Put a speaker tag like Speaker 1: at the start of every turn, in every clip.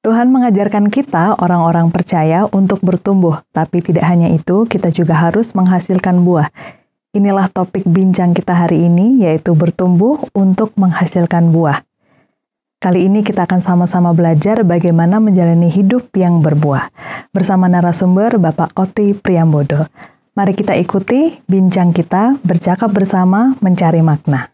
Speaker 1: Tuhan mengajarkan kita orang-orang percaya untuk bertumbuh, tapi tidak hanya itu, kita juga harus menghasilkan buah. Inilah topik bincang kita hari ini, yaitu bertumbuh untuk menghasilkan buah. Kali ini kita akan sama-sama belajar bagaimana menjalani hidup yang berbuah. Bersama narasumber Bapak Oti Priambodo. Mari kita ikuti bincang kita, bercakap bersama, mencari makna.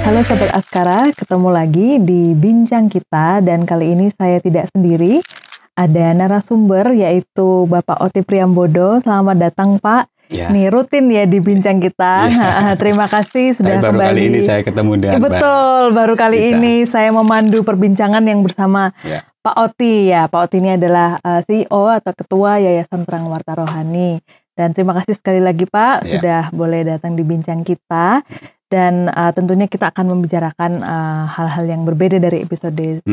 Speaker 1: Halo Sobat Askara, ketemu lagi di bincang kita dan kali ini saya tidak sendiri, ada narasumber yaitu Bapak Oti Priambodo. Selamat datang Pak. Ya. Nih rutin ya di bincang kita. Ya. Terima kasih sudah
Speaker 2: baru
Speaker 1: kembali.
Speaker 2: Baru kali ini saya ketemu dengan
Speaker 1: Betul, baru kali ini saya memandu perbincangan yang bersama Pak Oti ya. Pak Oti ini adalah CEO atau Ketua Yayasan Terang Warta Rohani. Dan terima kasih sekali lagi Pak sudah boleh datang di bincang kita. Dan tentunya kita akan membicarakan hal-hal yang berbeda dari episode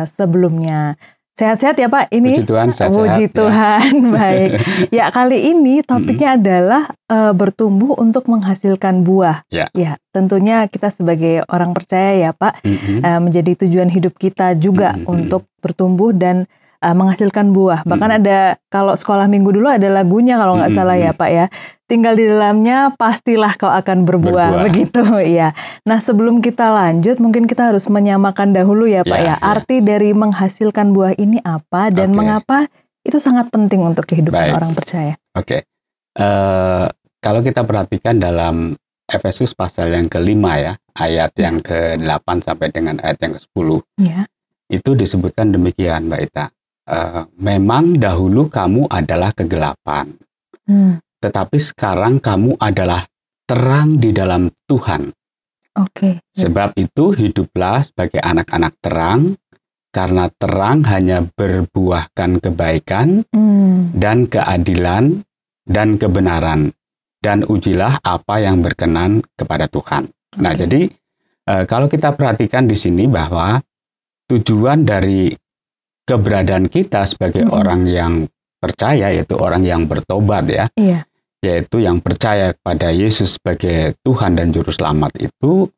Speaker 1: sebelumnya. Sehat-sehat ya Pak ini?
Speaker 2: Puji Tuhan, sehat-sehat.
Speaker 1: Puji Tuhan, ya. Baik. Ya kali ini topiknya adalah bertumbuh untuk menghasilkan buah. Ya, tentunya kita sebagai orang percaya ya Pak, menjadi tujuan hidup kita juga untuk bertumbuh dan menghasilkan buah. Bahkan ada, kalau sekolah minggu dulu ada lagunya kalau nggak salah ya Pak ya. Tinggal di dalamnya pastilah kau akan berbuah. Begitu ya. Nah sebelum kita lanjut mungkin kita harus menyamakan dahulu ya Pak ya. Arti dari menghasilkan buah ini apa dan mengapa itu sangat penting untuk kehidupan orang percaya.
Speaker 2: Kalau kita perhatikan dalam Efesus pasal yang ke-5 ya, ayat yang ke-8 sampai dengan ayat yang ke-10. Itu disebutkan demikian Mbak Ita. Memang dahulu kamu adalah kegelapan. Tetapi sekarang kamu adalah terang di dalam Tuhan. Sebab itu hiduplah sebagai anak-anak terang, karena terang hanya berbuahkan kebaikan dan keadilan dan kebenaran. Dan ujilah apa yang berkenan kepada Tuhan. Nah, jadi kalau kita perhatikan di sini bahwa tujuan dari keberadaan kita sebagai orang yang percaya, yaitu orang yang bertobat ya. Yaitu yang percaya kepada Yesus sebagai Tuhan dan Juru Selamat itu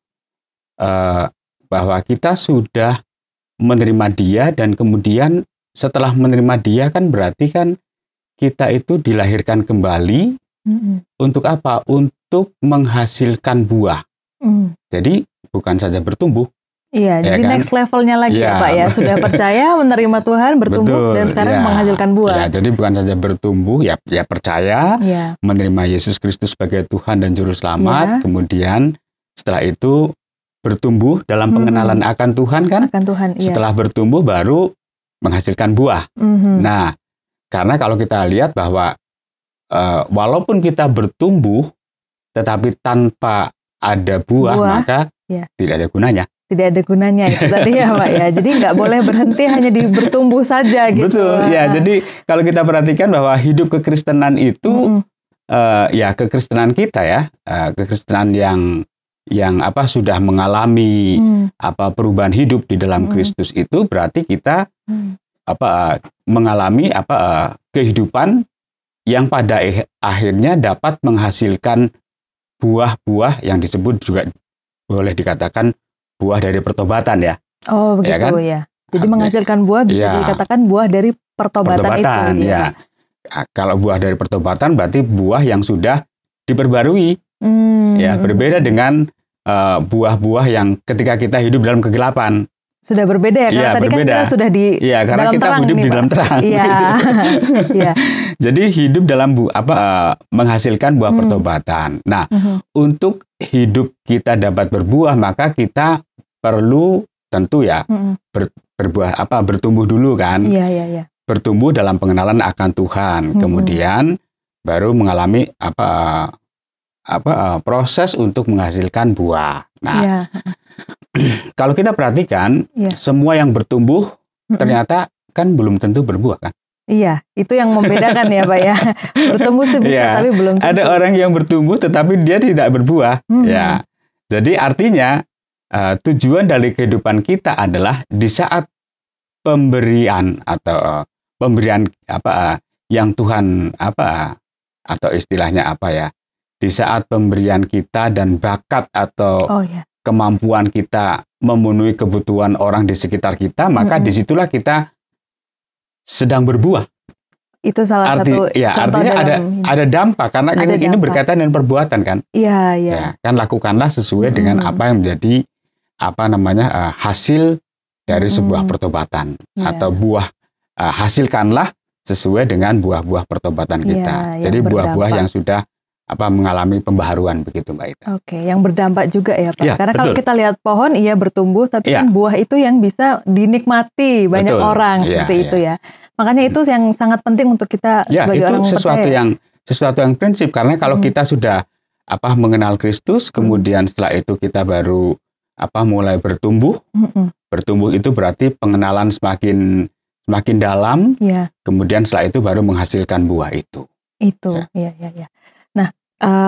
Speaker 2: bahwa kita sudah menerima Dia dan kemudian setelah menerima Dia kan berarti kan kita itu dilahirkan kembali untuk apa? Untuk menghasilkan buah. Jadi bukan saja bertumbuh.
Speaker 1: Iya, jadi next levelnya lagi ya Pak ya. Sudah percaya, menerima Tuhan, bertumbuh, dan sekarang menghasilkan buah.
Speaker 2: Ya, jadi bukan saja bertumbuh, ya percaya, menerima Yesus Kristus sebagai Tuhan dan Juru Selamat, kemudian setelah itu bertumbuh dalam pengenalan akan Tuhan kan?
Speaker 1: Akan Tuhan,
Speaker 2: Setelah bertumbuh baru menghasilkan buah. Nah, karena kalau kita lihat bahwa walaupun kita bertumbuh, tetapi tanpa ada buah maka tidak ada gunanya.
Speaker 1: Tidak ada gunanya itu tadi ya Pak ya. Jadi nggak boleh berhenti hanya di bertumbuh saja gitu.
Speaker 2: Betul ya. Jadi kalau kita perhatikan bahwa hidup kekristenan itu ya kekristenan kita ya, kekristenan yang apa sudah mengalami apa perubahan hidup di dalam Kristus itu berarti kita apa mengalami apa kehidupan yang pada akhirnya dapat menghasilkan buah-buah yang disebut juga boleh dikatakan buah dari pertobatan ya.
Speaker 1: Oh begitu ya. Kan? Jadi menghasilkan buah bisa dikatakan buah dari pertobatan itu.
Speaker 2: Ya. Kalau buah dari pertobatan berarti buah yang sudah diperbarui. Ya, berbeda dengan buah-buah yang ketika kita hidup dalam kegelapan.
Speaker 1: Sudah berbeda ya, karena tadi kan kita sudah di
Speaker 2: karena
Speaker 1: dalam
Speaker 2: kita
Speaker 1: terang
Speaker 2: hidup
Speaker 1: nih,
Speaker 2: di dalam terang. Jadi hidup dalam menghasilkan buah pertobatan. Nah, untuk hidup kita dapat berbuah maka kita perlu tentu ya bertumbuh dulu kan. Bertumbuh dalam pengenalan akan Tuhan. Kemudian baru mengalami proses untuk menghasilkan buah. Nah, kalau kita perhatikan semua yang bertumbuh ternyata kan belum tentu berbuah kan.
Speaker 1: Iya, itu yang membedakan ya Pak ya. Bertumbuh sih bisa tapi belum tentu.
Speaker 2: Ada orang yang bertumbuh tetapi dia tidak berbuah. Ya, jadi artinya tujuan dari kehidupan kita adalah di saat pemberian atau pemberian yang Tuhan atau istilahnya di saat pemberian kita dan bakat atau kemampuan kita memenuhi kebutuhan orang di sekitar kita, maka disitulah kita sedang berbuah.
Speaker 1: Itu salah satu contoh.
Speaker 2: Artinya ada dampak karena ini berkaitan dengan perbuatan kan.
Speaker 1: Iya.
Speaker 2: Ya, kan lakukanlah sesuai dengan apa yang menjadi hasil dari sebuah pertobatan atau buah. Hasilkanlah sesuai dengan buah-buah pertobatan kita. Jadi buah-buah yang sudah mengalami pembaharuan begitu Mbak Ita.
Speaker 1: Oke, yang berdampak juga ya Pak. Karena betul. Kalau kita lihat pohon bertumbuh, tapi kan buah itu yang bisa dinikmati banyak orang seperti itu ya. Makanya itu yang sangat penting untuk kita sebagai orang percaya. Sesuatu yang prinsip, karena kalau kita sudah mengenal Kristus, kemudian setelah itu kita baru mulai bertumbuh. Bertumbuh itu berarti pengenalan semakin dalam. Kemudian setelah itu baru menghasilkan buah itu. Iya. Nah,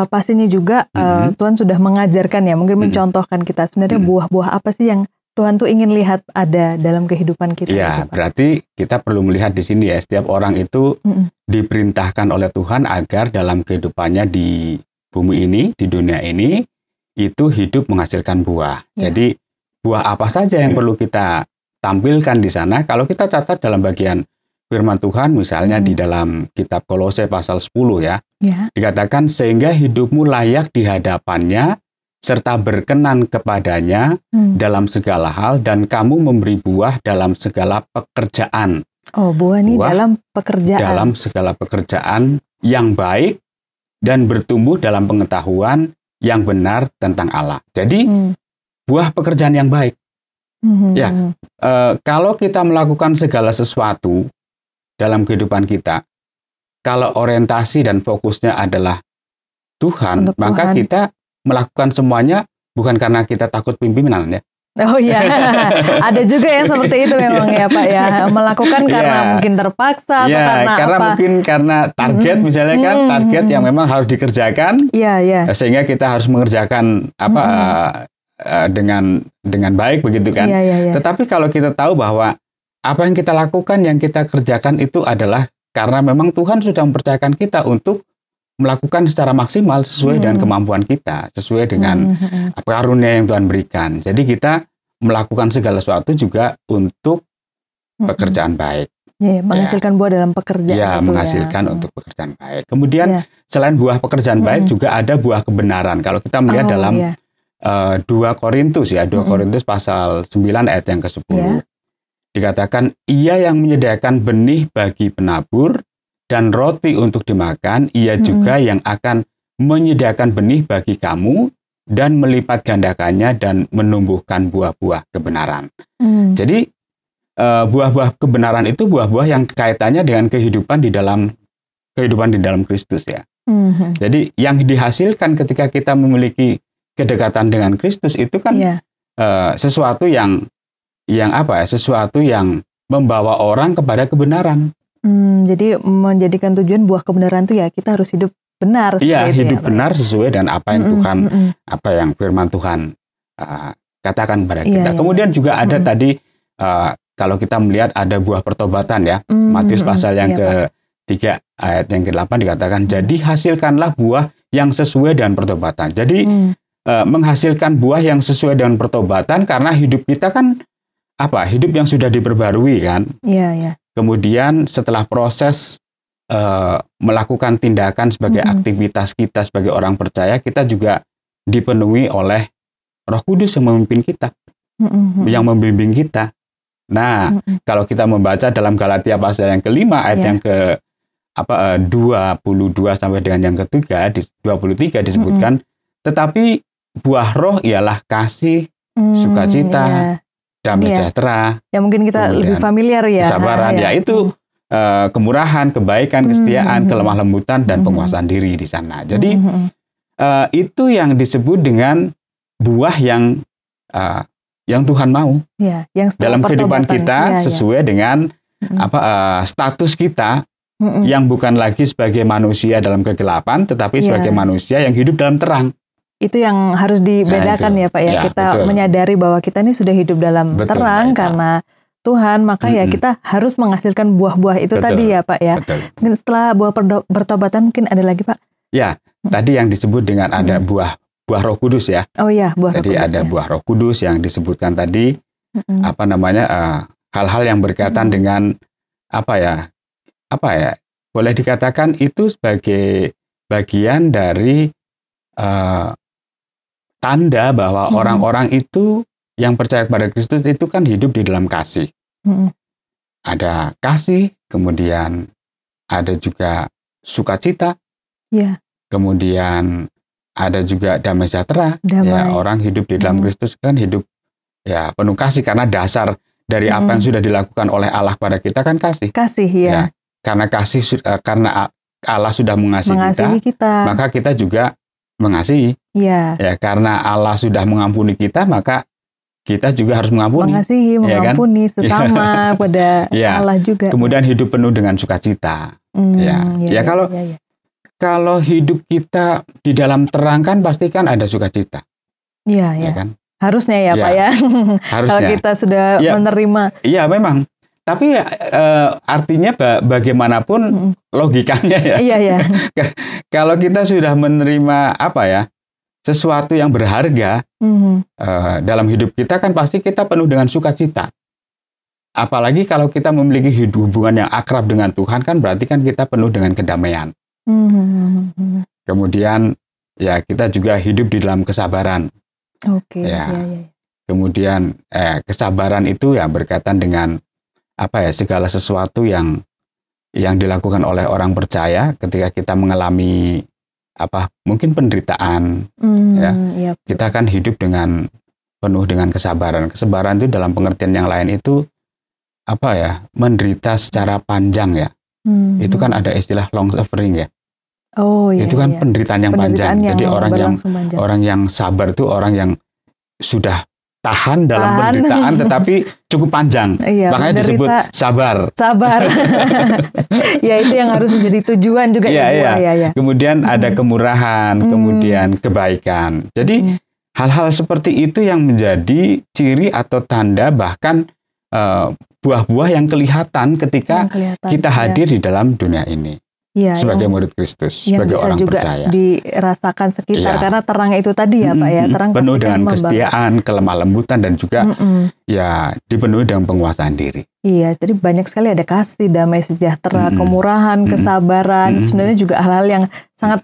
Speaker 1: pastinya juga Tuhan sudah mengajarkan mungkin mencontohkan kita sebenarnya buah-buah apa sih yang Tuhan tuh ingin lihat ada dalam kehidupan kita.
Speaker 2: Ya, berarti kita perlu melihat di sini setiap orang itu diperintahkan oleh Tuhan agar dalam kehidupannya di bumi ini, di dunia ini, itu hidup menghasilkan buah. Jadi buah apa saja yang perlu kita tampilkan di sana? Kalau kita catat dalam bagian firman Tuhan, misalnya di dalam kitab Kolose pasal 10 dikatakan sehingga hidupmu layak di hadapannya serta berkenan kepadanya dalam segala hal dan kamu memberi buah dalam segala pekerjaan.
Speaker 1: Buah dalam pekerjaan.
Speaker 2: Dalam segala pekerjaan yang baik dan bertumbuh dalam pengetahuan yang benar tentang Allah. Jadi buah pekerjaan yang baik. Kalau kita melakukan segala sesuatu dalam kehidupan kita, kalau orientasi dan fokusnya adalah Tuhan, maka kita melakukan semuanya bukan karena kita takut pimpinan ya.
Speaker 1: Oh iya, ada juga yang seperti itu memang ya Pak ya, melakukan karena mungkin terpaksa atau
Speaker 2: karena mungkin karena target misalnya kan, target yang memang harus dikerjakan, sehingga kita harus mengerjakan dengan baik begitu kan. Tetapi kalau kita tahu bahwa apa yang kita lakukan, yang kita kerjakan itu adalah karena memang Tuhan sudah mempercayakan kita untuk melakukan secara maksimal sesuai dengan kemampuan kita, sesuai dengan karunia yang Tuhan berikan. Jadi kita melakukan segala sesuatu juga untuk pekerjaan baik.
Speaker 1: Menghasilkan buah dalam pekerjaan.
Speaker 2: Menghasilkan untuk pekerjaan baik. Kemudian selain buah pekerjaan baik juga ada buah kebenaran. Kalau kita melihat dalam 2 Korintus 2 Korintus pasal 9 ayat yang ke-10. Dikatakan, ia yang menyediakan benih bagi penabur dan roti untuk dimakan, ia juga yang akan menyediakan benih bagi kamu dan melipat gandakannya dan menumbuhkan buah-buah kebenaran. Jadi buah-buah kebenaran itu buah-buah yang kaitannya dengan kehidupan di dalam Kristus ya. Jadi yang dihasilkan ketika kita memiliki kedekatan dengan Kristus itu kan sesuatu yang sesuatu yang membawa orang kepada kebenaran.
Speaker 1: Jadi menjadikan tujuan buah kebenaran itu kita harus hidup benar.
Speaker 2: Hidup benar sesuai dengan apa yang Tuhan, apa yang firman Tuhan katakan kepada kita. Kemudian juga ada tadi kalau kita melihat ada buah pertobatan ya. Matius pasal yang ke-3 ayat yang ke-8 dikatakan, jadi hasilkanlah buah yang sesuai dengan pertobatan. Jadi menghasilkan buah yang sesuai dengan pertobatan karena hidup kita kan hidup yang sudah diperbarui kan. Kemudian setelah proses melakukan tindakan sebagai aktivitas kita sebagai orang percaya, kita juga dipenuhi oleh Roh Kudus yang memimpin kita, yang membimbing kita. Nah, kalau kita membaca dalam Galatia pasal yang ke-5 ayat yang ke 22 sampai dengan yang ke-3 di 23 disebutkan, tetapi buah roh ialah kasih, sukacita, damai sejahtera.
Speaker 1: Ya mungkin kita lebih familiar ya.
Speaker 2: Kesabaran, itu kemurahan, kebaikan, kesetiaan, kelemah lembutan dan penguasaan diri di sana. Jadi itu yang disebut dengan buah yang Tuhan mau.
Speaker 1: Yang
Speaker 2: dalam kehidupan kita sesuai dengan status kita yang bukan lagi sebagai manusia dalam kegelapan, tetapi sebagai manusia yang hidup dalam terang.
Speaker 1: Itu yang harus dibedakan ya Pak ya. Kita menyadari bahwa kita ini sudah hidup dalam terang karena Tuhan, maka ya kita harus menghasilkan buah-buah itu tadi ya Pak ya. Mungkin setelah buah pertobatan mungkin ada lagi Pak?
Speaker 2: Ya, tadi yang disebut dengan ada buah Roh Kudus ya.
Speaker 1: Oh iya, buah
Speaker 2: Roh Kudus. Jadi ada buah Roh Kudus yang disebutkan tadi, hal-hal yang berkaitan dengan boleh dikatakan itu sebagai bagian dari tanda bahwa orang-orang itu yang percaya kepada Kristus itu kan hidup di dalam kasih. Ada kasih, kemudian ada juga sukacita, kemudian ada juga damai sejahtera. Ya, orang hidup di dalam Kristus kan hidup ya penuh kasih karena dasar dari apa yang sudah dilakukan oleh Allah pada kita kan kasih.
Speaker 1: Kasih ya.
Speaker 2: Karena kasih, karena Allah sudah mengasihi kita, maka kita juga mengasihi. Ya, karena Allah sudah mengampuni kita, maka kita juga harus mengampuni.
Speaker 1: Mengasihi, mengampuni sesama pada Allah juga.
Speaker 2: Kemudian hidup penuh dengan sukacita. Kalau hidup kita di dalam terang kan pasti kan ada sukacita.
Speaker 1: Iya. Kan? Harusnya ya Pak ya. Harusnya. Kalau kita sudah menerima.
Speaker 2: Iya memang. Tapi artinya bagaimanapun logikanya ya.
Speaker 1: Iya.
Speaker 2: Kalau kita sudah menerima sesuatu yang berharga dalam hidup kita kan pasti kita penuh dengan sukacita. Apalagi kalau kita memiliki hubungan yang akrab dengan Tuhan kan berarti kan kita penuh dengan kedamaian. Kemudian ya kita juga hidup di dalam kesabaran. Kemudian kesabaran itu ya berkaitan dengan segala sesuatu yang dilakukan oleh orang percaya ketika kita mengalami mungkin penderitaan kita akan hidup dengan penuh dengan kesabaran. Kesabaran itu dalam pengertian yang lain itu menderita secara panjang ya. Itu kan ada istilah long suffering ya. Itu kan penderitaan yang panjang. Jadi orang yang sabar itu orang yang sudah tahan dalam penderitaan tetapi cukup panjang. Makanya disebut sabar.
Speaker 1: Ya itu yang harus menjadi tujuan juga.
Speaker 2: Kemudian ada kemurahan, kemudian kebaikan. Jadi hal-hal seperti itu yang menjadi ciri atau tanda bahkan buah-buah yang kelihatan ketika kita hadir di dalam dunia ini. Sebagai murid Kristus, sebagai orang percaya.
Speaker 1: Dirasakan sekitar karena terang itu tadi ya Pak ya, terang
Speaker 2: penuh dengan kesetiaan, kelemah lembutan dan juga dipenuhi dengan penguasaan diri.
Speaker 1: Iya, jadi banyak sekali ada kasih, damai sejahtera, kemurahan, kesabaran. Sebenarnya juga hal-hal yang sangat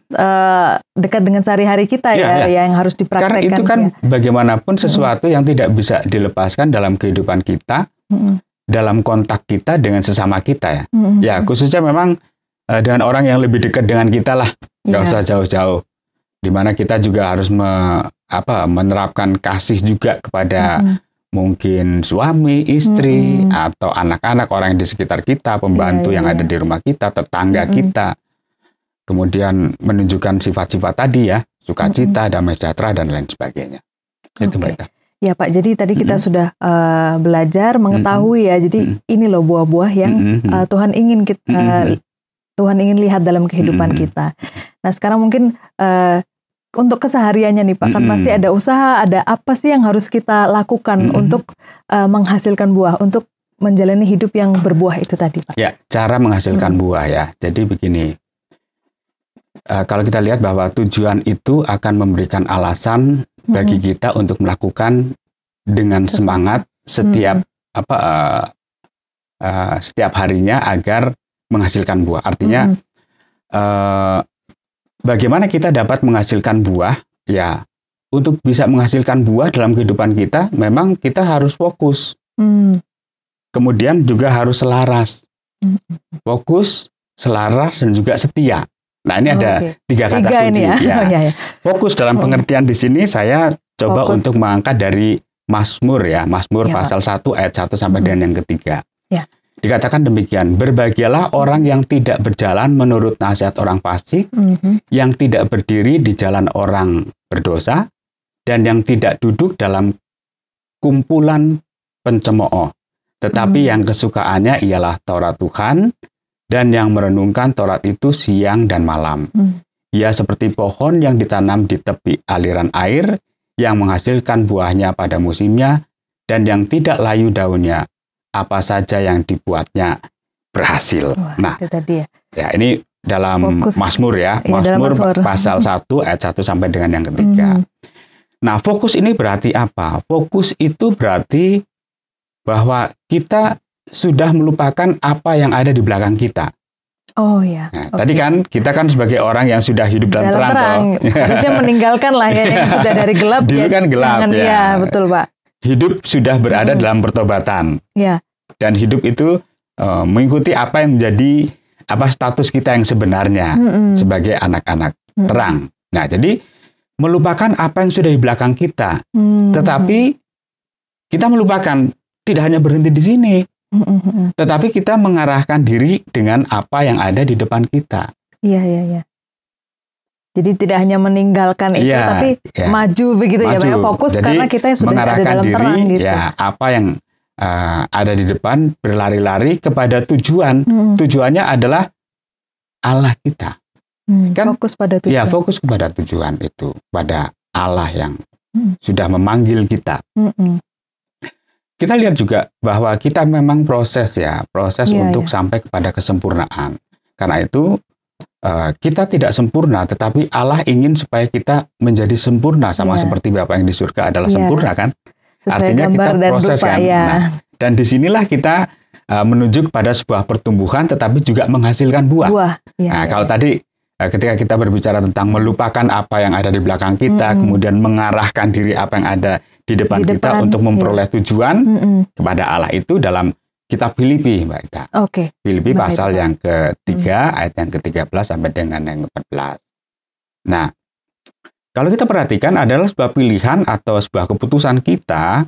Speaker 1: dekat dengan sehari-hari kita yang harus dipraktekkan.
Speaker 2: Karena itu kan bagaimanapun sesuatu yang tidak bisa dilepaskan dalam kehidupan kita, dalam kontak kita dengan sesama kita ya. Ya khususnya memang dengan orang yang lebih dekat dengan kita lah, nggak usah jauh-jauh. Dimana kita juga harus menerapkan kasih juga kepada mungkin suami, istri, atau anak-anak, orang yang di sekitar kita, pembantu yang ada di rumah kita, tetangga kita. Kemudian menunjukkan sifat-sifat tadi ya, sukacita, damai sejahtera, dan lain sebagainya. Itu Mbak Ita.
Speaker 1: Ya Pak, jadi tadi kita sudah belajar, mengetahui ya, jadi ini loh buah-buah yang Tuhan ingin Tuhan ingin lihat dalam kehidupan kita. Nah sekarang mungkin untuk kesehariannya nih Pak, kan pasti ada usaha, ada apa sih yang harus kita lakukan untuk menghasilkan buah, untuk menjalani hidup yang berbuah itu tadi Pak?
Speaker 2: Ya, cara menghasilkan buah ya. Jadi begini, kalau kita lihat bahwa tujuan itu akan memberikan alasan bagi kita untuk melakukan dengan semangat setiap setiap harinya agar menghasilkan buah. Artinya bagaimana kita dapat menghasilkan buah? Ya, untuk bisa menghasilkan buah dalam kehidupan kita, memang kita harus fokus. Kemudian juga harus selaras. Fokus, selaras, dan juga setia. Nah, ini ada tiga kata kunci. Fokus dalam pengertian di sini saya coba untuk mengangkat dari Mazmur ya. Mazmur pasal 1 ayat 1 sampai dengan yang ketiga. Dikatakan demikian, berbahagialah orang yang tidak berjalan menurut nasihat orang fasik, yang tidak berdiri di jalan orang berdosa, dan yang tidak duduk dalam kumpulan pencemooh. Tetapi yang kesukaannya ialah Taurat Tuhan, dan yang merenungkan Taurat itu siang dan malam. ia seperti pohon yang ditanam di tepi aliran air, yang menghasilkan buahnya pada musimnya, dan yang tidak layu daunnya. Apa saja yang dibuatnya berhasil.
Speaker 1: Wah,
Speaker 2: nah,
Speaker 1: itu tadi
Speaker 2: ya ini dalam Mazmur ya. Mazmur pasal 1 ayat 1 sampai dengan yang ketiga. Nah, fokus ini berarti apa? Fokus itu berarti bahwa kita sudah melupakan apa yang ada di belakang kita.
Speaker 1: Oh ya.
Speaker 2: Nah, tadi kan kita kan sebagai orang yang sudah hidup dalam terang.
Speaker 1: Harusnya meninggalkan lah ya yang sudah dari gelap.
Speaker 2: Dulu kan gelap ya.
Speaker 1: Iya, betul Pak.
Speaker 2: Hidup sudah berada dalam pertobatan.
Speaker 1: Ya.
Speaker 2: Dan hidup itu mengikuti apa yang menjadi status kita yang sebenarnya sebagai anak-anak terang. Nah, jadi melupakan apa yang sudah di belakang kita. Tetapi kita melupakan, tidak hanya berhenti di sini. Tetapi kita mengarahkan diri dengan apa yang ada di depan kita.
Speaker 1: Iya. Jadi tidak hanya meninggalkan itu, tapi maju begitu ya, Pak. Fokus. Jadi, karena kita sudah ada dalam
Speaker 2: diri,
Speaker 1: terang gitu.
Speaker 2: Ya, apa yang ada di depan, berlari-lari kepada tujuan. Tujuannya adalah Allah kita. Kan,
Speaker 1: fokus pada tujuan.
Speaker 2: Ya, fokus kepada tujuan itu, pada Allah yang sudah memanggil kita. Kita lihat juga bahwa kita memang proses untuk sampai kepada kesempurnaan. Karena itu kita tidak sempurna, tetapi Allah ingin supaya kita menjadi sempurna sama seperti Bapa yang di surga adalah sempurna kan.
Speaker 1: Sesuai
Speaker 2: artinya kita proses
Speaker 1: rupa,
Speaker 2: kan. Nah, dan disinilah kita menuju kepada sebuah pertumbuhan, tetapi juga menghasilkan buah. Kalau tadi ketika kita berbicara tentang melupakan apa yang ada di belakang kita, kemudian mengarahkan diri apa yang ada di depan kita untuk memperoleh tujuan kepada Allah itu dalam kitab Filipi, Mbak Ita. Filipi pasal yang ketiga, ayat yang ke-13 sampai dengan yang ke-14. Nah, kalau kita perhatikan adalah sebuah pilihan atau sebuah keputusan kita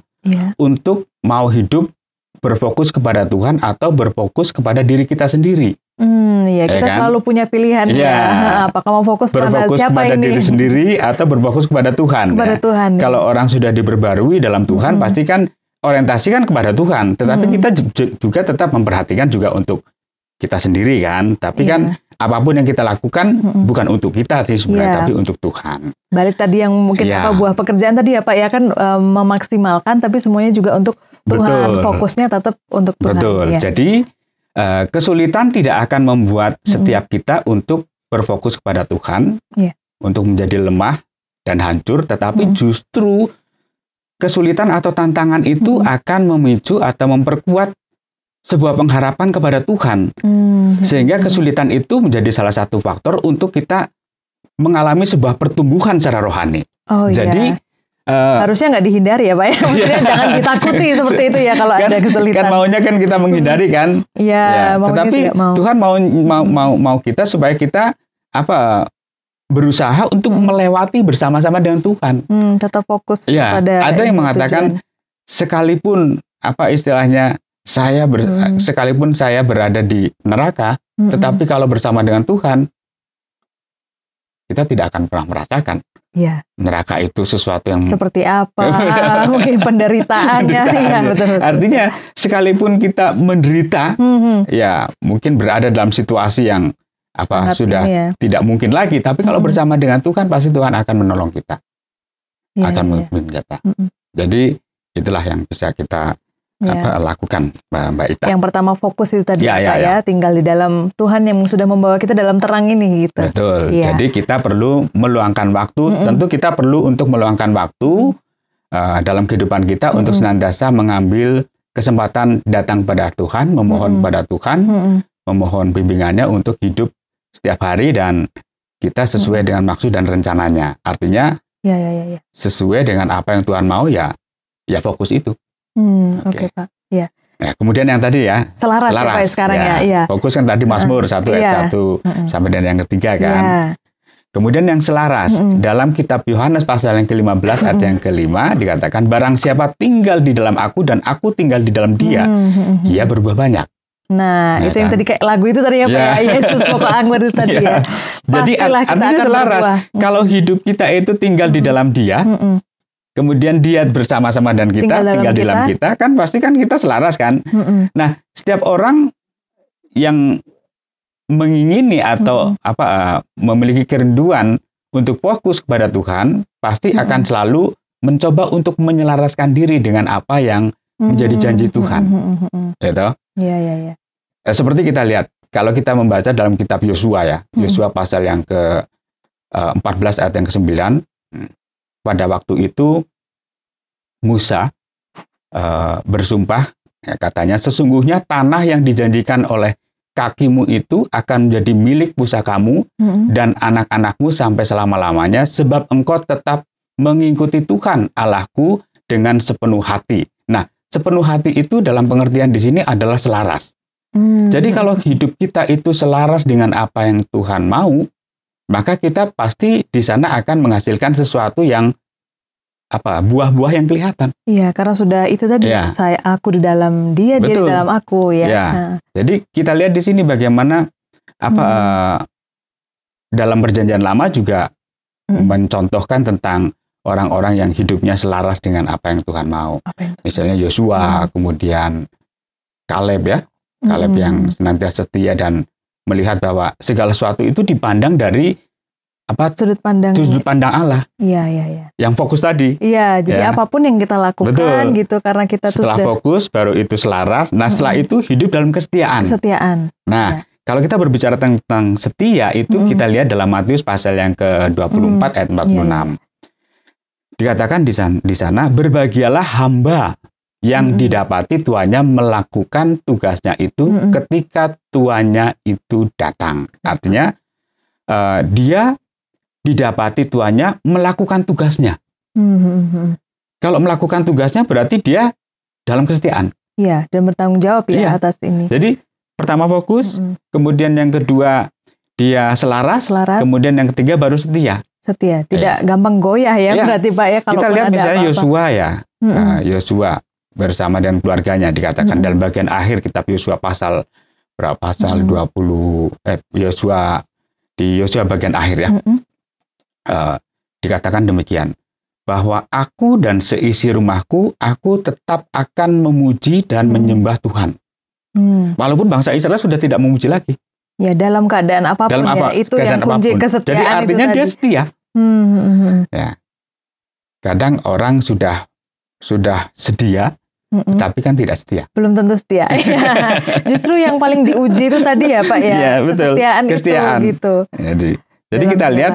Speaker 2: untuk mau hidup berfokus kepada Tuhan atau berfokus kepada diri kita sendiri.
Speaker 1: Kita selalu punya pilihan. Apakah mau fokus pada siapa
Speaker 2: kepada
Speaker 1: ini?
Speaker 2: Diri sendiri atau berfokus kepada Tuhan.
Speaker 1: Tuhan.
Speaker 2: Kalau orang sudah diperbarui dalam Tuhan, pasti kan orientasikan kepada Tuhan. Tetapi kita juga tetap memperhatikan juga untuk kita sendiri kan. Tapi kan apapun yang kita lakukan bukan untuk kita sih sebenarnya, tapi untuk Tuhan.
Speaker 1: Balik tadi yang mungkin buah pekerjaan tadi ya Pak ya kan memaksimalkan, tapi semuanya juga untuk Tuhan. Fokusnya tetap untuk Tuhan.
Speaker 2: Betul. Jadi kesulitan tidak akan membuat setiap kita untuk berfokus kepada Tuhan, untuk menjadi lemah dan hancur, tetapi justru kesulitan atau tantangan itu akan memicu atau memperkuat sebuah pengharapan kepada Tuhan. Sehingga kesulitan itu menjadi salah satu faktor untuk kita mengalami sebuah pertumbuhan secara rohani. Jadi
Speaker 1: harusnya nggak dihindari ya Pak ya. Maksudnya jangan ditakuti seperti itu ya kalau ada kesulitan.
Speaker 2: Kan maunya kan kita menghindari kan. Tetapi Tuhan mau kita supaya kita berusaha untuk melewati bersama-sama dengan Tuhan.
Speaker 1: Tetap fokus pada
Speaker 2: ada yang mengatakan sekalipun istilahnya sekalipun saya berada di neraka, tetapi kalau bersama dengan Tuhan kita tidak akan pernah merasakan neraka itu sesuatu yang
Speaker 1: seperti apa, mungkin penderitaannya. Betul.
Speaker 2: Artinya sekalipun kita menderita, mungkin berada dalam situasi yang sudah tidak mungkin lagi, tapi kalau bersama dengan Tuhan pasti Tuhan akan menolong kita, akan memimpin kita. Jadi itulah yang bisa kita lakukan, Mbak Ita.
Speaker 1: Yang pertama fokus itu tadi tinggal di dalam Tuhan yang sudah membawa kita dalam terang ini gitu.
Speaker 2: Betul. Jadi kita perlu meluangkan waktu. Tentu kita perlu untuk meluangkan waktu dalam kehidupan kita untuk senantiasa mengambil kesempatan datang pada Tuhan, memohon pada Tuhan, memohon bimbingannya untuk hidup setiap hari dan kita sesuai dengan maksud dan rencananya. Artinya sesuai dengan apa yang Tuhan mau ya fokus itu.
Speaker 1: Oke, Pak.
Speaker 2: Nah, kemudian yang tadi
Speaker 1: selaras Pak, sekarang
Speaker 2: fokus kan tadi Mazmur 1 ayat 1 sampai dengan yang ketiga kan. Kemudian yang selaras dalam kitab Yohanes pasal yang ke-15 ayat yang ke-5 dikatakan barang siapa tinggal di dalam aku dan aku tinggal di dalam dia, ia berbuah banyak.
Speaker 1: Nah, itu yang tadi kayak lagu itu tadi ya Pak, Yesus pokok anggur itu tadi ya.
Speaker 2: Jadi artinya selaras. Kalau hidup kita itu tinggal di dalam dia, kemudian dia bersama-sama dan kita tinggal di dalam kita, kan pasti kan kita selaras kan. Nah, setiap orang yang mengingini atau memiliki kerinduan untuk fokus kepada Tuhan, pasti akan selalu mencoba untuk menyelaraskan diri dengan apa yang menjadi janji Tuhan. Gitu?
Speaker 1: Iya.
Speaker 2: Seperti kita lihat, kalau kita membaca dalam kitab Yosua ya, Yosua pasal yang ke-14 ayat yang ke-9, pada waktu itu Musa bersumpah, katanya, sesungguhnya tanah yang dijanjikan oleh kakimu itu akan menjadi milik pusakamu dan anak-anakmu sampai selama-lamanya, sebab engkau tetap mengikuti Tuhan Allahku dengan sepenuh hati. Nah, sepenuh hati itu dalam pengertian di sini adalah selaras. Jadi kalau hidup kita itu selaras dengan apa yang Tuhan mau, maka kita pasti di sana akan menghasilkan sesuatu yang buah-buah yang kelihatan.
Speaker 1: Iya, karena sudah itu tadi, saya aku di dalam dia, dia di dalam aku ya.
Speaker 2: Nah. Jadi kita lihat di sini bagaimana dalam Perjanjian Lama juga mencontohkan tentang orang-orang yang hidupnya selaras dengan apa yang Tuhan mau. Misalnya Yosua, kemudian Kaleb ya. Kaleb yang senantiasa setia dan melihat bahwa segala sesuatu itu dipandang dari sudut pandang Allah.
Speaker 1: Iya.
Speaker 2: Yang fokus tadi.
Speaker 1: Iya, jadi apapun yang kita lakukan gitu, karena kita
Speaker 2: setelah fokus baru itu selaras. Nah, setelah itu hidup dalam kesetiaan. Nah, kalau kita berbicara tentang setia itu kita lihat dalam Matius pasal yang ke-24 ayat 46. Dikatakan di sana, berbahagialah hamba yang didapati tuannya melakukan tugasnya itu ketika tuannya itu datang. Artinya dia didapati tuannya melakukan tugasnya. Kalau melakukan tugasnya berarti dia dalam kesetiaan.
Speaker 1: Iya, dan bertanggung jawab atas ini.
Speaker 2: Jadi pertama fokus, kemudian yang kedua dia selaras, kemudian yang ketiga baru setia.
Speaker 1: Tidak gampang goyah berarti Pak ya. Kalau
Speaker 2: kita lihat misalnya Yosua ya, Yosua bersama dengan keluarganya dikatakan dalam bagian akhir kitab Yosua pasal berapa? Pasal 20 Yosua di Yosua bagian akhir ya. Dikatakan demikian, bahwa aku dan seisi rumahku, aku tetap akan memuji dan menyembah Tuhan. Walaupun bangsa Israel sudah tidak memuji lagi.
Speaker 1: Ya, dalam keadaan apapun itu yang kunci kesetiaan.
Speaker 2: Jadi artinya dia setia. Ya. Kadang orang sudah sedia, tapi kan tidak setia.
Speaker 1: Belum tentu setia. Justru yang paling diuji itu tadi ya Pak ya.
Speaker 2: Iya, betul. Kesetiaan
Speaker 1: itu gitu.
Speaker 2: Jadi kita lihat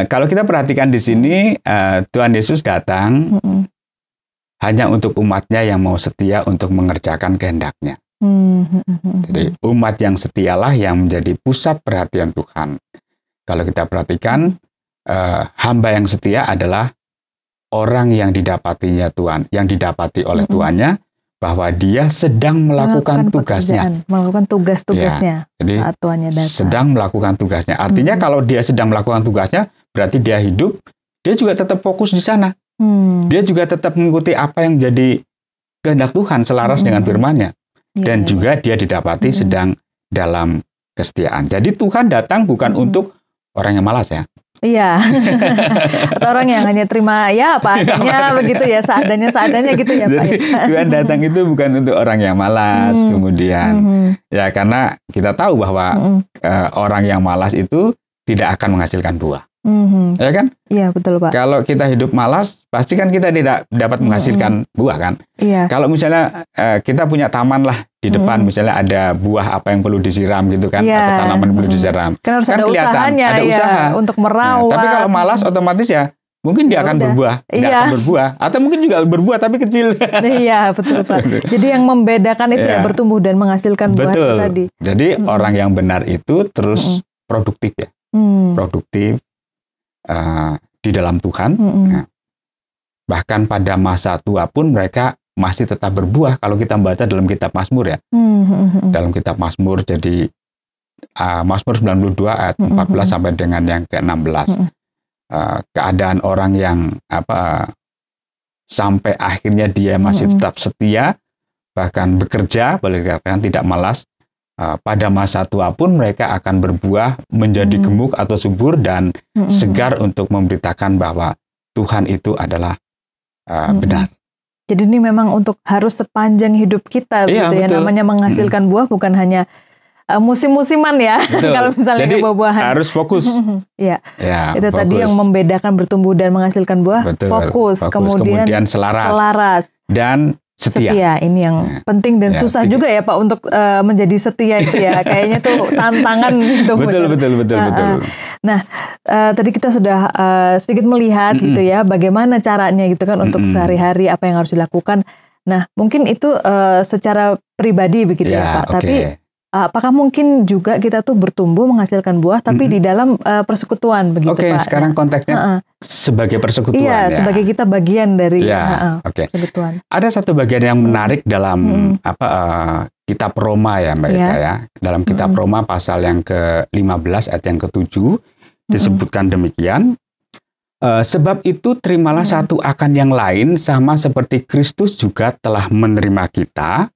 Speaker 2: kalau kita perhatikan di sini Tuhan Yesus datang hanya untuk umatnya yang mau setia untuk mengerjakan kehendaknya. Jadi umat yang setialah yang menjadi pusat perhatian Tuhan. Kalau kita perhatikan hamba yang setia adalah orang yang didapatinya Tuhan, yang didapati oleh tuannya, bahwa dia sedang melakukan tugasnya.
Speaker 1: Melakukan tugas-tugasnya saat tuannya datang.
Speaker 2: Sedang melakukan tugasnya. Artinya kalau dia sedang melakukan tugasnya, berarti dia hidup, dia juga tetap fokus di sana. Dia juga tetap mengikuti apa yang menjadi kehendak Tuhan selaras dengan firman-Nya. Dan juga dia didapati sedang dalam kesetiaan. Jadi Tuhan datang bukan untuk orang yang malas ya.
Speaker 1: Iya. Atau orang yang hanya terima apa adanya begitu ya, seadanya gitu ya Pak.
Speaker 2: Jadi Tuhan datang itu bukan untuk orang yang malas, kemudian ya karena kita tahu bahwa orang yang malas itu tidak akan menghasilkan buah. Ya kan?
Speaker 1: Iya, betul Pak.
Speaker 2: Kalau kita hidup malas, pasti kan kita tidak dapat menghasilkan buah kan?
Speaker 1: Iya.
Speaker 2: Kalau misalnya kita punya taman lah di depan, misalnya ada buah apa yang perlu disiram gitu kan, atau tanaman perlu disiram.
Speaker 1: Kan harus ada
Speaker 2: kelihatan,
Speaker 1: usahanya,
Speaker 2: ada usaha
Speaker 1: untuk merawat.
Speaker 2: Tapi kalau malas otomatis ya mungkin dia akan berbuah, tidak akan berbuah, atau mungkin juga berbuah tapi kecil.
Speaker 1: Iya, betul Pak. Jadi yang membedakan itu ya bertumbuh dan menghasilkan buah itu tadi.
Speaker 2: Jadi orang yang benar itu terus produktif ya, produktif di dalam Tuhan. Nah, bahkan pada masa tua pun mereka masih tetap berbuah. Kalau kita membaca dalam kitab Mazmur ya, dalam kitab Mazmur, jadi Mazmur 92 ayat 14 sampai dengan yang ke-16. Keadaan orang yang sampai akhirnya dia masih tetap setia, bahkan bekerja, boleh dikatakan tidak malas. Pada masa tua pun mereka akan berbuah menjadi gemuk atau subur dan segar untuk memberitakan bahwa Tuhan itu adalah benar.
Speaker 1: Jadi ini memang untuk harus sepanjang hidup kita, gitu ya. Namanya menghasilkan buah bukan hanya musim-musiman ya. Kalau misalnya
Speaker 2: jadi
Speaker 1: buah-buahan.
Speaker 2: Harus fokus.
Speaker 1: Iya. Itu fokus. Tadi yang membedakan bertumbuh dan menghasilkan buah.
Speaker 2: Betul,
Speaker 1: fokus. Kemudian
Speaker 2: selaras. Dan setia.
Speaker 1: Ini yang penting dan susah juga ya Pak untuk menjadi setia itu ya. Kayaknya tuh tantangan gitu.
Speaker 2: Betul.
Speaker 1: Nah, tadi kita sudah sedikit melihat gitu ya, bagaimana caranya gitu kan untuk sehari-hari apa yang harus dilakukan. Nah, mungkin itu secara pribadi begitu ya Pak. Okay. Tapi apakah mungkin juga kita tuh bertumbuh menghasilkan buah tapi di dalam persekutuan begitu Pak?
Speaker 2: Sekarang konteksnya sebagai persekutuan ya.
Speaker 1: Sebagai kita bagian dari persekutuan.
Speaker 2: Ada satu bagian yang menarik dalam kitab Roma ya Mbak Ita ya. Dalam kitab Roma pasal yang ke-15 ayat yang ke-7 disebutkan demikian. Sebab itu terimalah satu akan yang lain sama seperti Kristus juga telah menerima kita.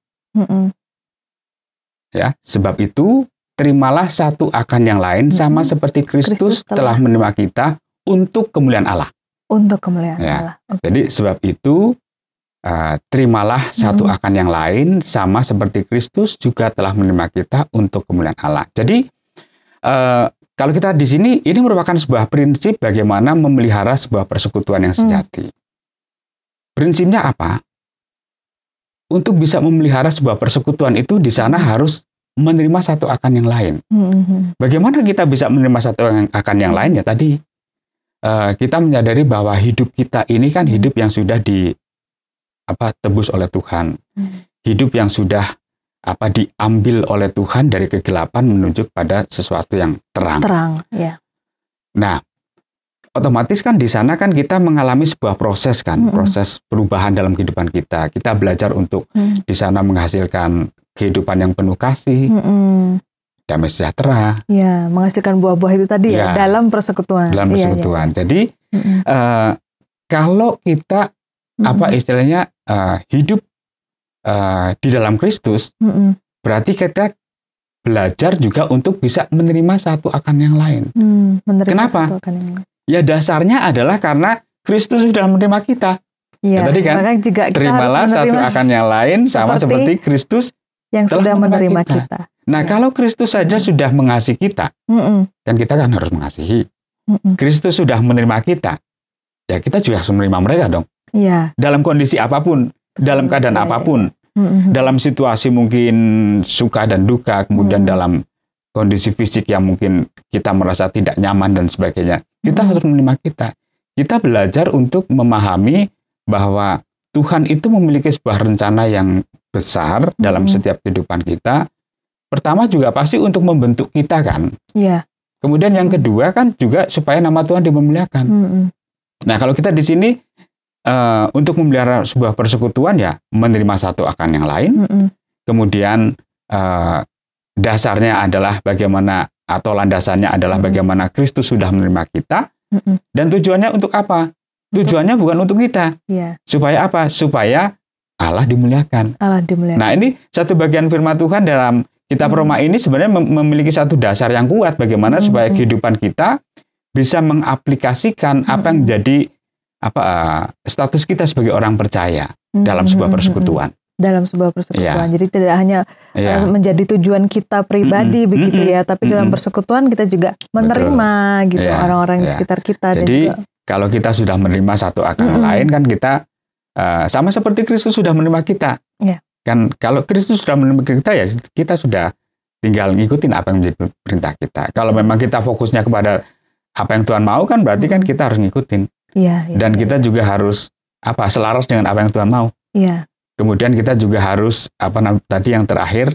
Speaker 2: Ya, sebab itu terimalah satu akan yang lain sama seperti Kristus telah menerima kita untuk kemuliaan Allah.
Speaker 1: Untuk kemuliaan Allah.
Speaker 2: Jadi sebab itu terimalah satu akan yang lain sama seperti Kristus juga telah menerima kita untuk kemuliaan Allah. Jadi kalau kita di sini, ini merupakan sebuah prinsip bagaimana memelihara sebuah persekutuan yang sejati. Prinsipnya apa? Untuk bisa memelihara sebuah persekutuan itu di sana harus menerima satu akan yang lain. Bagaimana kita bisa menerima satu akan yang lain? Ya tadi kita menyadari bahwa hidup kita ini kan hidup yang sudah tebus oleh Tuhan. Hidup yang sudah diambil oleh Tuhan dari kegelapan menuju pada sesuatu yang terang.
Speaker 1: Ya.
Speaker 2: Nah, otomatis kan di sana kan kita mengalami sebuah proses kan, proses perubahan dalam kehidupan kita. Kita belajar untuk di sana menghasilkan kehidupan yang penuh kasih, damai sejahtera.
Speaker 1: Ya, menghasilkan buah-buah itu tadi ya dalam persekutuan.
Speaker 2: Dalam persekutuan. Jadi kalau kita istilahnya hidup di dalam Kristus, berarti kita belajar juga untuk bisa menerima satu akan yang lain. Kenapa? Ya dasarnya adalah karena Kristus sudah menerima kita. Ya, tadi kan, juga terimalah satu akan yang lain sama seperti Kristus
Speaker 1: yang sudah menerima kita.
Speaker 2: Nah, kalau Kristus saja sudah mengasihi kita, kan kita kan harus mengasihi. Kristus sudah menerima kita, ya kita juga harus menerima mereka dong.
Speaker 1: Ya.
Speaker 2: Dalam kondisi apapun. Dalam keadaan apapun, dalam situasi mungkin suka dan duka, kemudian dalam kondisi fisik yang mungkin kita merasa tidak nyaman dan sebagainya, kita harus menerima kita. Kita belajar untuk memahami bahwa Tuhan itu memiliki sebuah rencana yang besar dalam setiap kehidupan kita. Pertama juga pasti untuk membentuk kita kan.
Speaker 1: Yeah.
Speaker 2: Kemudian yang kedua kan juga supaya nama Tuhan dimuliakan. Nah kalau kita di sini untuk memelihara sebuah persekutuan ya menerima satu akan yang lain. Kemudian dasarnya adalah bagaimana atau landasannya adalah bagaimana Kristus sudah menerima kita. Dan tujuannya untuk apa? Tujuannya bukan untuk kita. Supaya apa? Supaya Allah dimuliakan. Nah ini satu bagian firman Tuhan dalam kitab Roma ini sebenarnya memiliki satu dasar yang kuat bagaimana supaya kehidupan kita bisa mengaplikasikan apa yang menjadi status kita sebagai orang percaya dalam sebuah persekutuan.
Speaker 1: Dalam sebuah persekutuan. Jadi tidak hanya menjadi tujuan kita pribadi begitu ya, tapi dalam persekutuan kita juga menerima gitu orang-orang di sekitar kita.
Speaker 2: Jadi kalau kita sudah menerima satu akan lain kan kita sama seperti Kristus sudah menerima kita. Kan kalau Kristus sudah menerima kita ya kita sudah tinggal ngikutin apa yang menjadi perintah kita. Kalau memang kita fokusnya kepada apa yang Tuhan mau kan berarti kan kita harus ngikutin. Dan kita juga harus selaras dengan apa yang Tuhan mau. Kemudian kita juga harus tadi yang terakhir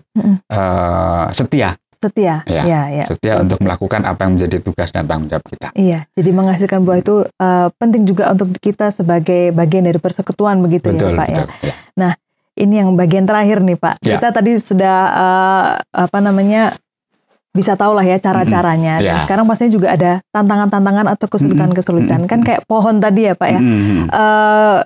Speaker 2: setia. Setia untuk melakukan apa yang menjadi tugas dan tanggung jawab kita.
Speaker 1: Jadi menghasilkan buah itu penting juga untuk kita sebagai bagian dari persekutuan begitu ya Pak ya. Nah ini yang bagian terakhir nih Pak. Kita tadi sudah bisa tahu lah ya cara-caranya. Dan sekarang pastinya juga ada tantangan-tantangan atau kesulitan-kesulitan. Kan kayak pohon tadi ya Pak ya.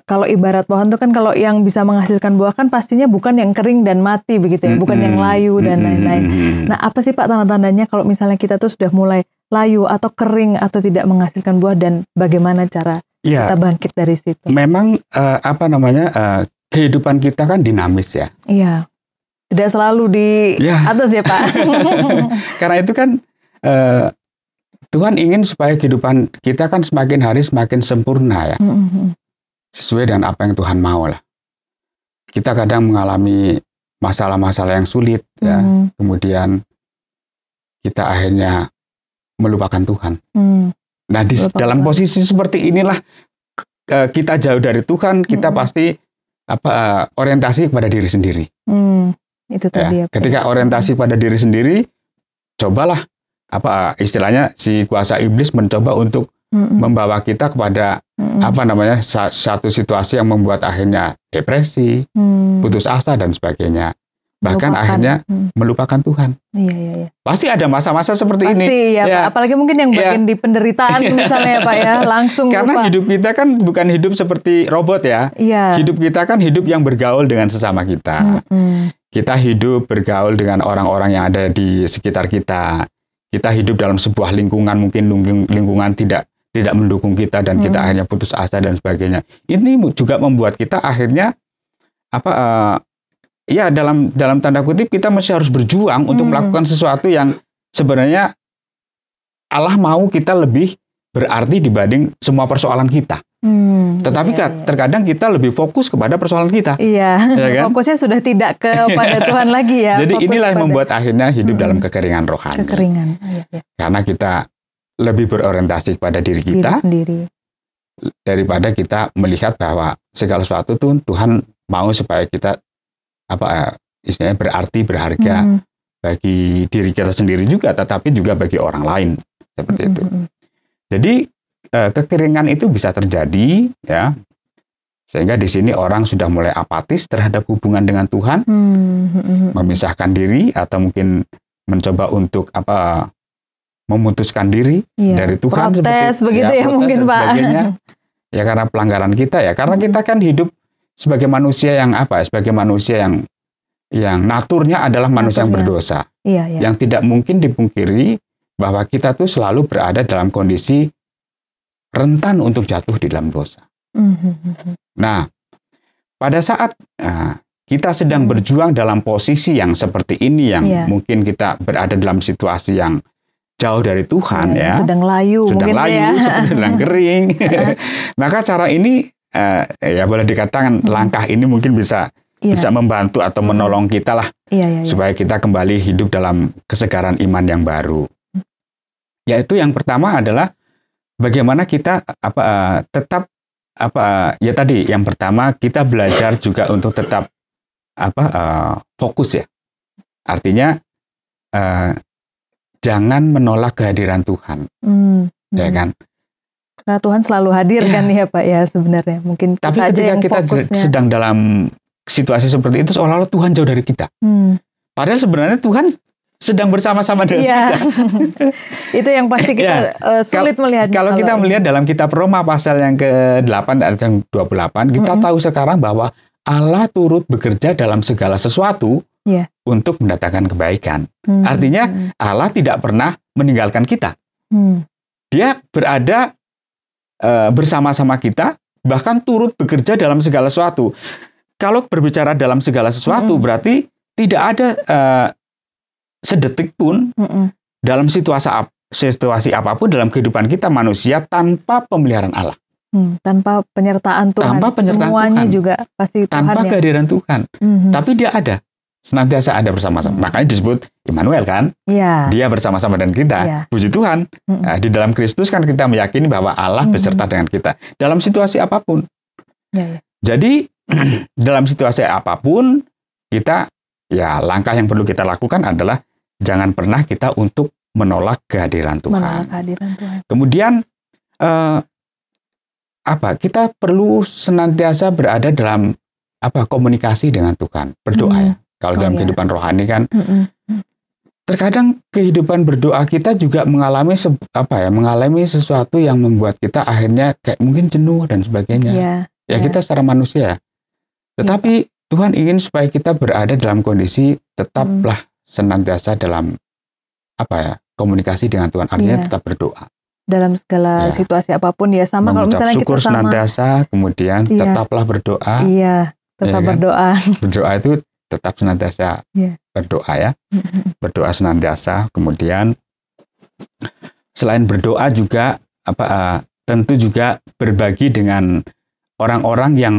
Speaker 1: Kalau ibarat pohon itu kan kalau yang bisa menghasilkan buah kan pastinya bukan yang kering dan mati begitu ya. Bukan yang layu dan lain-lain. Nah apa sih Pak tanda-tandanya kalau misalnya kita tuh sudah mulai layu atau kering atau tidak menghasilkan buah dan bagaimana cara kita bangkit dari situ?
Speaker 2: Memang kehidupan kita kan dinamis ya.
Speaker 1: tidak selalu di atas ya Pak.
Speaker 2: Karena itu kan Tuhan ingin supaya kehidupan kita kan semakin hari semakin sempurna ya. Sesuai dengan apa yang Tuhan mau lah. Kita kadang mengalami masalah-masalah yang sulit ya. Kemudian kita akhirnya melupakan Tuhan. Nah, dalam posisi seperti inilah kita jauh dari Tuhan, kita pasti orientasi kepada diri sendiri.
Speaker 1: Itu tadi
Speaker 2: ya. Ketika orientasi pada diri sendiri, cobalah istilahnya si kuasa iblis mencoba untuk membawa kita kepada satu situasi yang membuat akhirnya depresi, putus asa dan sebagainya. Bahkan akhirnya melupakan Tuhan.
Speaker 1: Iya.
Speaker 2: Pasti ada masa-masa seperti ini.
Speaker 1: Pasti ya, Pak. Apalagi mungkin yang bagian di penderitaan misalnya ya Pak ya, langsung
Speaker 2: karena lupa. Hidup kita kan bukan hidup seperti robot ya. Hidup kita kan hidup yang bergaul dengan sesama kita. Kita hidup bergaul dengan orang-orang yang ada di sekitar kita. Kita hidup dalam sebuah lingkungan, mungkin lingkungan tidak mendukung kita dan kita akhirnya putus asa dan sebagainya. Ini juga membuat kita akhirnya dalam tanda kutip kita masih harus berjuang untuk melakukan sesuatu yang sebenarnya Allah mau kita lebih berarti dibanding semua persoalan kita. Tetapi terkadang kita lebih fokus kepada persoalan kita.
Speaker 1: Ya kan? Fokusnya sudah tidak kepada Tuhan lagi ya.
Speaker 2: Jadi inilah yang membuat akhirnya hidup dalam kekeringan rohani. Karena kita lebih berorientasi kepada diri kita
Speaker 1: sendiri.
Speaker 2: Daripada kita melihat bahwa segala sesuatu tuh Tuhan mau supaya kita istilahnya berarti, berharga bagi diri kita sendiri juga, tetapi juga bagi orang lain seperti itu. Jadi kekeringan itu bisa terjadi ya, sehingga di sini orang sudah mulai apatis terhadap hubungan dengan Tuhan, memisahkan diri atau mungkin mencoba untuk memutuskan diri dari Tuhan,
Speaker 1: protes begitu ya mungkin Pak.
Speaker 2: Ya karena pelanggaran kita ya, karena kita kan hidup sebagai manusia yang sebagai manusia yang naturnya adalah manusia yang berdosa, yang tidak mungkin dipungkiri bahwa kita tuh selalu berada dalam kondisi rentan untuk jatuh di dalam dosa. Nah, pada saat kita sedang berjuang dalam posisi yang seperti ini, yang mungkin kita berada dalam situasi yang jauh dari Tuhan
Speaker 1: sedang layu
Speaker 2: seperti sedang kering, maka cara ini boleh dikatakan langkah ini mungkin bisa membantu atau menolong kita lah, supaya kita kembali hidup dalam kesegaran iman yang baru. Yaitu yang pertama adalah bagaimana kita tetap tadi yang pertama kita belajar juga untuk tetap fokus ya. Artinya jangan menolak kehadiran Tuhan. Ya kan?
Speaker 1: Karena Tuhan selalu hadir kan ya Pak ya sebenarnya. Mungkin
Speaker 2: tapi ketika kita sedang dalam situasi seperti itu seolah-olah Tuhan jauh dari kita. Padahal sebenarnya Tuhan sedang bersama-sama dengan kita.
Speaker 1: Itu yang pasti kita sulit melihat.
Speaker 2: Kalau kita melihat dalam kitab Roma pasal yang ke-8 ayat yang 28, kita tahu sekarang bahwa Allah turut bekerja dalam segala sesuatu untuk mendatangkan kebaikan. Artinya Allah tidak pernah meninggalkan kita. Dia berada bersama-sama kita, bahkan turut bekerja dalam segala sesuatu. Kalau berbicara dalam segala sesuatu berarti tidak ada sedetik pun dalam situasi apapun dalam kehidupan kita manusia tanpa pemeliharaan Allah.
Speaker 1: Tanpa penyertaan Tuhan. Semuanya Tuhan. Juga pasti Tuhan.
Speaker 2: Tanpa kehadiran Tuhan. Tapi dia ada. Senantiasa ada bersama-sama. Makanya disebut Immanuel kan. Dia bersama-sama dengan kita. Puji Tuhan. Nah, di dalam Kristus kan kita meyakini bahwa Allah beserta dengan kita. Dalam situasi apapun. Jadi dalam situasi apapun kita langkah yang perlu kita lakukan adalah jangan pernah kita untuk menolak kehadiran Tuhan. Kemudian kita perlu senantiasa berada dalam komunikasi dengan Tuhan, berdoa ya. Kalau dalam kehidupan rohani kan terkadang kehidupan berdoa kita juga mengalami sesuatu yang membuat kita akhirnya kayak mungkin jenuh dan sebagainya. Kita secara manusia. Tetapi Tuhan ingin supaya kita berada dalam kondisi tetaplah senantiasa dalam komunikasi dengan Tuhan, artinya tetap berdoa.
Speaker 1: Dalam segala situasi apapun sama kalau misalnya
Speaker 2: syukur
Speaker 1: kita
Speaker 2: senantiasa, kemudian tetaplah berdoa.
Speaker 1: Tetap berdoa.
Speaker 2: Berdoa itu tetap senantiasa berdoa ya. Berdoa senantiasa. Kemudian selain berdoa juga tentu juga berbagi dengan orang-orang yang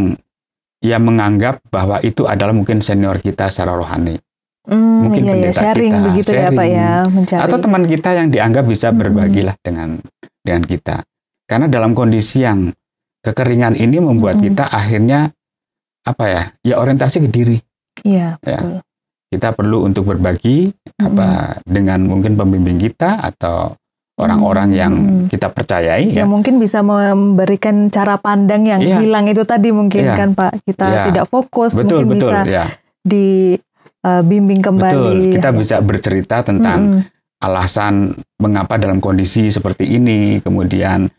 Speaker 2: menganggap bahwa itu adalah mungkin senior kita secara rohani. Mungkin pendeta
Speaker 1: sharing
Speaker 2: kita,
Speaker 1: begitu ya Pak ya, mencari.
Speaker 2: Atau teman kita yang dianggap bisa berbagilah dengan kita. Karena dalam kondisi yang kekeringan ini membuat kita akhirnya orientasi ke diri.
Speaker 1: Iya,
Speaker 2: ya.
Speaker 1: betul.
Speaker 2: Kita perlu untuk berbagi dengan mungkin pembimbing kita atau orang-orang yang kita percayai.
Speaker 1: Ya, mungkin bisa memberikan cara pandang yang hilang itu tadi mungkin kan Pak. Kita tidak fokus, mungkin bisa dibimbing kembali.
Speaker 2: Betul, kita bisa bercerita tentang alasan mengapa dalam kondisi seperti ini. Kemudian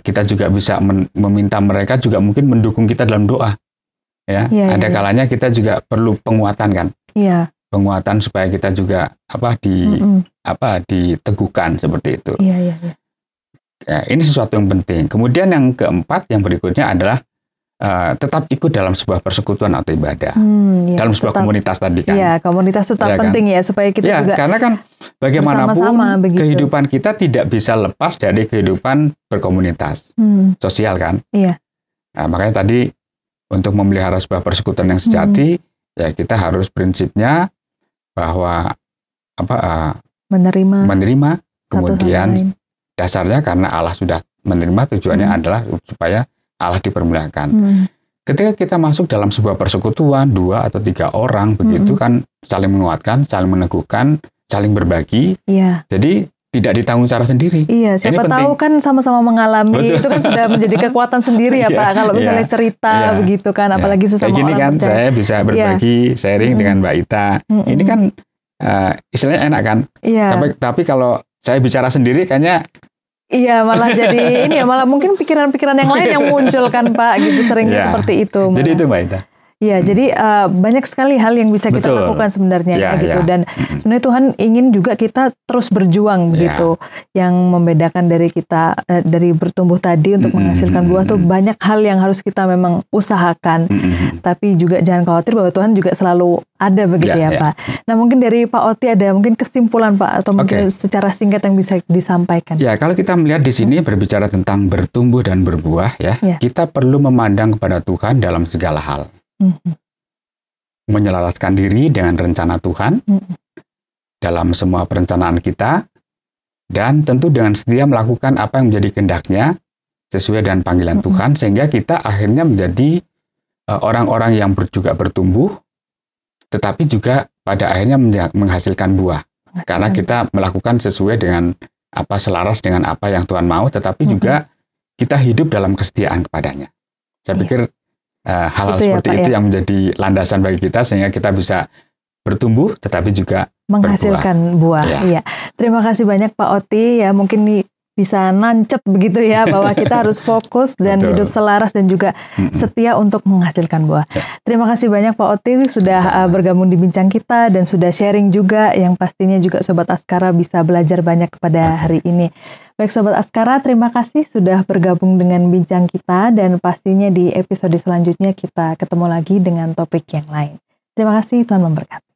Speaker 2: kita juga bisa meminta mereka juga mungkin mendukung kita dalam doa. Ada kalanya kita juga perlu penguatan kan.
Speaker 1: Iya.
Speaker 2: Penguatan supaya kita juga diteguhkan seperti itu.
Speaker 1: Iya.
Speaker 2: Ya, ini sesuatu yang penting. Kemudian yang keempat, yang berikutnya adalah tetap ikut dalam sebuah persekutuan atau ibadah. Dalam sebuah komunitas tadi kan.
Speaker 1: Iya, komunitas tetap penting kan? Ya supaya kita juga.
Speaker 2: Karena kan bagaimanapun kehidupan kita tidak bisa lepas dari kehidupan berkomunitas, sosial kan.
Speaker 1: Iya.
Speaker 2: Nah, makanya tadi untuk memelihara sebuah persekutuan yang sejati, ya kita harus prinsipnya bahwa menerima, kemudian dasarnya karena Allah sudah menerima, tujuannya adalah supaya Allah dipermuliakan. Ketika kita masuk dalam sebuah persekutuan 2 atau 3 orang begitu kan saling menguatkan, saling meneguhkan, saling berbagi.
Speaker 1: Iya.
Speaker 2: Jadi tidak ditanggung secara sendiri.
Speaker 1: Iya, siapa tahu kan sama-sama mengalami. Betul. Itu kan sudah menjadi kekuatan sendiri ya Pak. Kalau misalnya cerita begitu kan, apalagi sesama
Speaker 2: kayak gini
Speaker 1: orang
Speaker 2: kan
Speaker 1: percaya.
Speaker 2: Saya bisa berbagi, sharing dengan Mbak Ita. Ini kan istilahnya enak kan.
Speaker 1: Iya.
Speaker 2: Tapi kalau saya bicara sendiri kayaknya
Speaker 1: iya, malah jadi ini ya, malah mungkin pikiran-pikiran yang lain yang muncul kan Pak, gitu seringnya seperti itu. Malah.
Speaker 2: Jadi itu Mbak Ita.
Speaker 1: Iya, jadi banyak sekali hal yang bisa kita lakukan sebenarnya gitu. Dan sebenarnya Tuhan ingin juga kita terus berjuang begitu. Yang membedakan dari kita dari bertumbuh tadi untuk menghasilkan buah tuh banyak hal yang harus kita memang usahakan. Tapi juga jangan khawatir bahwa Tuhan juga selalu ada begitu ya Pak. Nah, mungkin dari Pak Oti ada mungkin kesimpulan Pak atau mungkin secara singkat yang bisa disampaikan.
Speaker 2: Ya, kalau kita melihat di sini berbicara tentang bertumbuh dan berbuah kita perlu memandang kepada Tuhan dalam segala hal. Menyelaraskan diri dengan rencana Tuhan dalam semua perencanaan kita, dan tentu dengan setia melakukan apa yang menjadi kehendak-Nya sesuai dengan panggilan Tuhan, sehingga kita akhirnya menjadi orang-orang yang juga bertumbuh, tetapi juga pada akhirnya menghasilkan buah. Karena kita melakukan sesuai dengan selaras dengan apa yang Tuhan mau, tetapi juga kita hidup dalam kesetiaan kepadanya. Saya pikir hal-hal seperti itu yang menjadi landasan bagi kita sehingga kita bisa bertumbuh tetapi juga
Speaker 1: menghasilkan buah. Iya. Terima kasih banyak Pak Oti ya, mungkin bisa nancep begitu ya bahwa kita harus fokus dan hidup selaras dan juga setia untuk menghasilkan buah. Terima kasih banyak Pak Oti sudah bergabung di bincang kita dan sudah sharing juga yang pastinya juga Sobat Askara bisa belajar banyak pada hari ini. Baik Sobat Askara, terima kasih sudah bergabung dengan bincang kita dan pastinya di episode selanjutnya kita ketemu lagi dengan topik yang lain. Terima kasih, Tuhan memberkati.